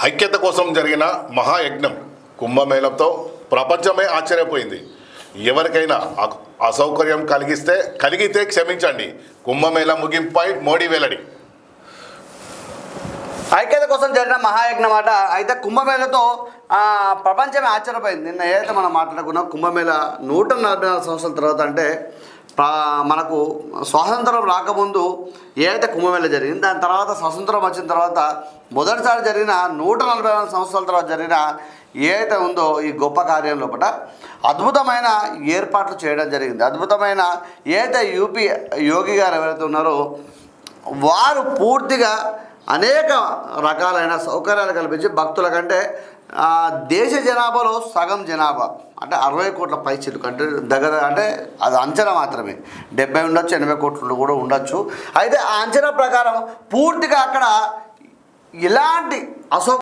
ఐక్యత కోసం జరిగిన మహాయజ్ఞం కుంభమేళంతో ప్రపంచమే ఆశ్చర్యపోయింది. ఎవరికైనా అసౌకర్యం కలిగితే క్షమించండి. కుంభమేళ ముగింపై మోడీ వెల్లడి. ఐక్యత కోసం జరిగిన మహాయజ్ఞం అట. అయితే కుంభమేళతో ప్రపంచమే ఆశ్చర్యపోయింది. నిన్న ఏదైతే మనం మాట్లాడుకున్నాం, కుంభమేళ 144 సంవత్సరాల తర్వాత, అంటే మనకు స్వాతంత్రం రాకముందు ఏదైతే కుంభమేళ జరిగింది, దాని తర్వాత స్వతంత్రం వచ్చిన తర్వాత మొదటిసారి జరిగిన 144 సంవత్సరాల తర్వాత జరిగిన ఏదైతే ఉందో ఈ గొప్ప కార్యం లోపల అద్భుతమైన ఏర్పాట్లు చేయడం జరిగింది. అద్భుతమైన ఏదైతే యోగి గారు ఎవరైతే ఉన్నారో వారు పూర్తిగా అనేక రకాలైన సౌకర్యాలు కల్పించి భక్తుల కంటే దేశ జనాభాలో సగం జనాభా అంటే 60 కోట్ల పైచిలు కంటే దగ్గర, అంటే అది అంచనా మాత్రమే, 70 ఉండొచ్చు, 80 కోట్లు కూడా ఉండొచ్చు. అయితే ఆ అంచనా ప్రకారం పూర్తిగా అక్కడ ఎలాంటి